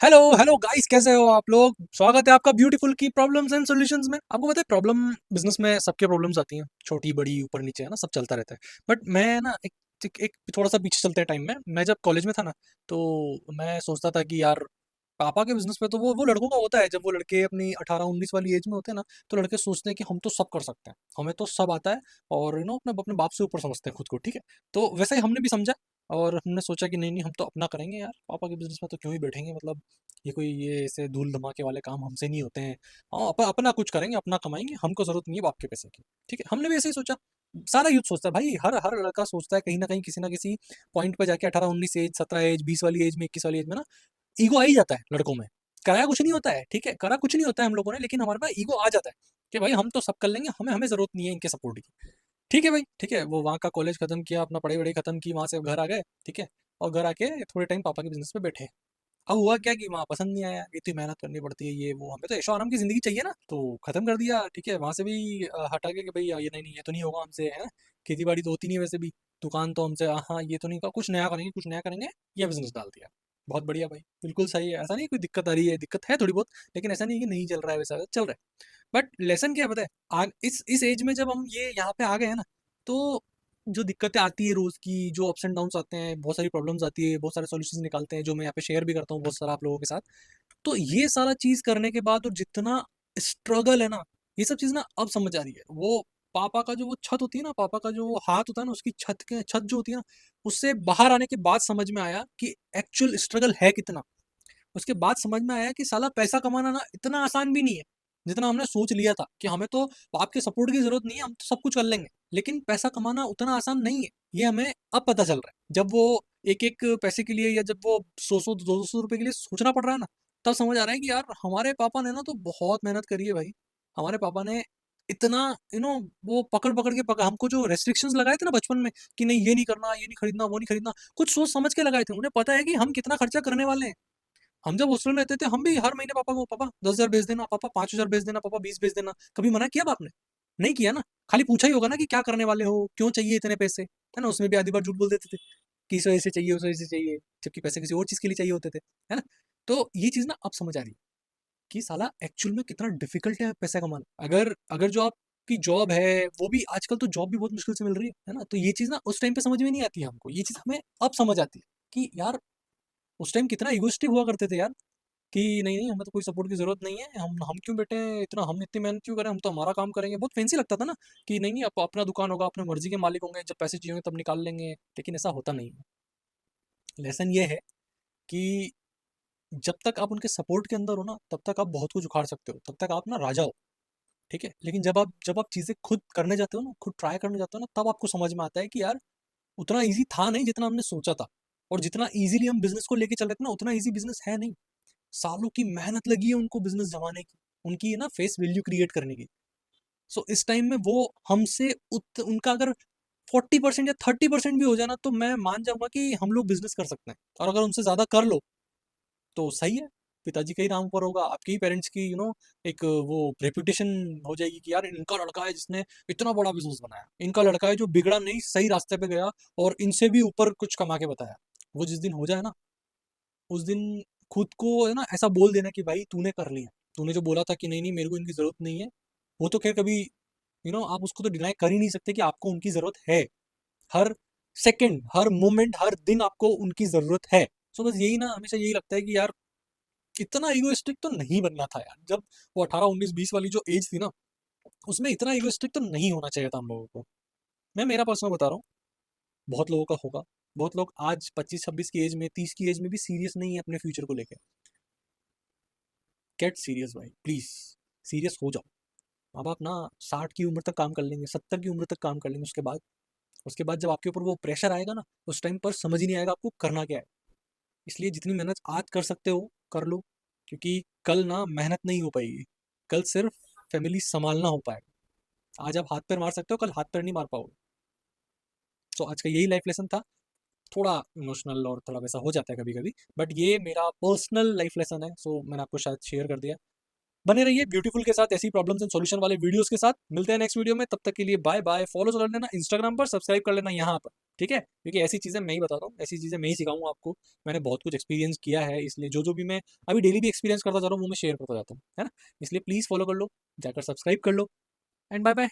Hello hello guys, कैसे हो आप लोग। स्वागत है आपका ब्यूटीफुल की प्रॉब्लम्स एंड सॉल्यूशंस में। आपको पता है प्रॉब्लम बिजनेस में सबके प्रॉब्लम्स आती हैं, छोटी बड़ी ऊपर नीचे है ना, सब चलता रहता है। बट मैं ना एक थोड़ा सा पीछे चलते हैं टाइम में। मैं जब कॉलेज में था ना, तो मैं सोचता था कि यार पापा के बिजनेस पे तो वो लड़कों का होता है। जब वो लड़के अपनी 18-19 वाली एज में होते हैं ना, तो लड़के सोचते हैं कि हम तो सब कर सकते हैं, हमें तो सब आता है, और अपने अपने बाप से ऊपर समझते हैं खुद को। ठीक है, तो वैसे ही हमने भी समझा, और हमने सोचा कि नहीं नहीं, हम तो अपना करेंगे यार, पापा के बिजनेस में तो क्यों ही बैठेंगे। मतलब ये ऐसे धूल धमाके वाले काम हमसे नहीं होते हैं। हाँ, अपना कुछ करेंगे, अपना कमाएंगे, हमको जरूरत नहीं है बाप के पैसे की। ठीक है, हमने भी ऐसे ही सोचा। सारा यूथ सोचता है भाई, हर हर लड़का सोचता है कहीं ना किसी पॉइंट पे जाके 18-19 एज, 17 एज, 20 वाली एज में, 21 वाली एज में ना, ईगो आ ही जाता है लड़कों में। कराया कुछ नहीं होता है, ठीक है, करा कुछ नहीं होता है हम लोगों ने, लेकिन हमारे पास ईगो आ जाता है कि भाई हम तो सब कर लेंगे, हमें हमें जरूरत नहीं है इनके सपोर्ट की। ठीक है भाई, ठीक है, वो वहाँ का कॉलेज खत्म किया, अपना पढ़ाई वढ़ाई खत्म की, वहाँ से घर आ गए। ठीक है, और घर आके थोड़े टाइम पापा के बिजनेस पे बैठे। अब हुआ क्या कि वहाँ पसंद नहीं आया, इतनी मेहनत करनी पड़ती है, ये वो, हमें तो ऐशो आराम की जिंदगी चाहिए ना, तो खत्म कर दिया। ठीक है, वहाँ से भी हटा के कि भाई ये नहीं नहीं, ये तो नहीं होगा हमसे, है ना। खेती बाड़ी तो होती नहीं है वैसे भी, दुकान तो हमसे, हाँ ये तो नहीं होगा, कुछ नया करेंगे, कुछ नया करेंगे। ये बिजनेस डाल दिया। बहुत बढ़िया भाई, बिल्कुल सही है, ऐसा नहीं कोई दिक्कत आ रही है, दिक्कत है थोड़ी बहुत, लेकिन ऐसा नहीं है कि नहीं चल रहा है, वैसा चल रहा है। बट लेसन क्या है पता है, इस एज में जब हम ये यहाँ पे आ गए हैं ना, तो जो दिक्कतें आती है रोज की, जो अप्स एंड डाउन्स आते हैं, बहुत सारी प्रॉब्लम्स आती है, बहुत सारे सॉल्यूशंस निकालते हैं, जो मैं यहाँ पे शेयर भी करता हूँ बहुत सारा आप लोगों के साथ। तो ये सारा चीज करने के बाद और जितना स्ट्रगल है ना, ये सब चीज ना अब समझ आ रही है। वो पापा का जो वो छत होती है ना, पापा का जो वो हाथ होता है ना, उसकी छत जो होती है ना, उससे बाहर आने के बाद समझ में आया कि एक्चुअल स्ट्रगल है कितना। उसके बाद समझ में आया कि साला पैसा कमाना ना इतना आसान भी नहीं है जितना हमने सोच लिया था, कि हमें तो बाप के सपोर्ट की जरूरत नहीं है, हम तो सब कुछ कर लेंगे। लेकिन पैसा कमाना उतना आसान नहीं है, ये हमें अब पता चल रहा है। जब वो एक एक पैसे के लिए, या जब वो 100-100 200 रुपए के लिए सोचना पड़ रहा है ना, तब समझ आ रहा है कि यार हमारे पापा ने ना तो बहुत मेहनत करी है भाई। हमारे पापा ने इतना वो पकड़ पकड़ के हमको जो रेस्ट्रिक्शंस लगाए थे ना बचपन में, कि नहीं ये नहीं करना, ये नहीं खरीदना, वो नहीं खरीदना, कुछ सोच समझ के लगाए थे। उन्हें पता है कि हम कितना खर्चा करने वाले हैं। हम जब हॉस्टल में रहते थे, हम भी हर महीने पापा को, पापा 10,000 भेज देना, पापा 5,000 भेज देना, पापा 20 भेज देना। कभी मना किया बाप ने? नहीं किया ना। खाली पूछा ही होगा ना कि क्या करने वाले हो, क्यों चाहिए इतने पैसे, है ना। उसमें भी आधी बार झूठ बोल देते थे कि इस वजह से चाहिए, उस वजह से चाहिए, जबकि पैसे किसी और चीज के लिए चाहिए होते थे, है ना। तो ये चीज ना अब समझ आ रही है कि साला एक्चुअल में कितना डिफिकल्ट है पैसा कमाना। अगर अगर जो आपकी जॉब है, वो भी आजकल तो जॉब भी बहुत मुश्किल से मिल रही है ना। तो ये चीज ना उस टाइम पे समझ में नहीं आती है हमको, ये चीज हमें अब समझ आती है कि यार उस टाइम कितना इगोइस्टिक हुआ करते थे यार, कि नहीं नहीं, हमें तो कोई सपोर्ट की जरूरत नहीं है, हम क्यों बैठे हैं इतना, हम इतनी मेहनत क्यों करें, हम तो हमारा काम करेंगे। बहुत फैंसी लगता था ना, कि नहीं नहीं, अपना दुकान होगा, अपने मर्जी के मालिक होंगे, जब पैसे चाहिए होंगे तब निकाल लेंगे। लेकिन ऐसा होता नहीं है। लेसन ये है कि जब तक आप उनके सपोर्ट के अंदर हो ना, तब तक आप बहुत कुछ उखाड़ सकते हो, तब तक आप ना राजा हो। ठीक है, लेकिन जब आप चीजें खुद करने जाते हो ना, खुद ट्राई करने जाते हो ना, तब आपको समझ में आता है कि यार उतना ईजी था नहीं जितना हमने सोचा था। और जितना इजीली हम बिजनेस को लेके चल रहे थे ना, उतना ईजी बिजनेस है नहीं। सालों की मेहनत लगी है उनको बिजनेस जमाने की, उनकी ना फेस वैल्यू क्रिएट करने की। सो इस टाइम में वो हमसे उनका अगर 40% या 30% भी हो जाए ना, तो मैं मान जाऊंगा कि हम लोग बिजनेस कर सकते हैं। और अगर उनसे ज्यादा कर लो तो सही है, पिताजी के ही नाम पर होगा, आपके ही पेरेंट्स की एक वो रेपुटेशन हो जाएगी कि यार इनका लड़का है जिसने इतना बड़ा बिजनेस बनाया, इनका लड़का है जो बिगड़ा नहीं, सही रास्ते पे गया, और इनसे भी ऊपर कुछ कमा के बताया। वो जिस दिन हो जाए ना, उस दिन खुद को है ना ऐसा बोल देना कि भाई तूने कर लिया, तूने जो बोला था कि नहीं नहीं मेरे को इनकी जरूरत नहीं है, वो तो खैर कभी आप उसको तो डिनाई कर ही नहीं सकते कि आपको उनकी जरूरत है। हर सेकंड, हर मोमेंट, हर दिन आपको उनकी जरूरत है। सो बस यही ना, हमेशा यही लगता है कि यार इतना इगोइस्टिक तो नहीं बनना था यार। जब वो 18-19-20 वाली जो एज थी ना, उसमें इतना इगोइस्टिक तो नहीं होना चाहिए था हम लोगों को। मैं मेरा पर्सनल बता रहा हूँ, बहुत लोगों का होगा। बहुत लोग आज 25-26 की एज में, 30 की एज में भी सीरियस नहीं है अपने फ्यूचर को लेकर। गेट सीरियस भाई, प्लीज सीरियस हो जाओ। अब आप ना 60 की उम्र तक काम कर लेंगे, 70 की उम्र तक काम कर लेंगे, उसके बाद जब आपके ऊपर वो प्रेशर आएगा ना, उस टाइम पर समझ ही नहीं आएगा आपको करना क्या है। इसलिए जितनी मेहनत आज कर सकते हो कर लो, क्योंकि कल ना मेहनत नहीं हो पाएगी, कल सिर्फ फैमिली संभालना हो पाएगा। आज आप हाथ पैर मार सकते हो, कल हाथ पैर नहीं मार पाओगे। तो आज का यही लाइफ लेसन था। थोड़ा इमोशनल और थोड़ा वैसा हो जाता है कभी कभी, बट ये मेरा पर्सनल लाइफ लेसन है, सो मैंने आपको शायद शेयर कर दिया। बने रहिए ब्यूटीफुल के साथ, ऐसी प्रॉब्लम्स एंड सॉल्यूशन वाले वीडियोस के साथ। मिलते हैं नेक्स्ट वीडियो में, तब तक के लिए बाय बाय। फॉलो कर लेना इंस्टाग्राम पर, सब्सक्राइब कर लेना यहाँ पर। ठीक है? क्योंकि ऐसी चीज़ें मैं ही बताता हूँ, ऐसी चीज़ें मैं ही सिखाऊँगा आपको। मैंने बहुत कुछ एक्सपीरियंस किया है, इसलिए जो-जो भी मैं अभी डेली भी एक्सपीरियंस करता जा रहा हूँ, वो मैं शेयर करता जाता हूँ, है ना? इसलिए प्लीज़ फ़ॉलो कर लो, जाकर सब्सक्राइब कर लो एंड बाय-बाय।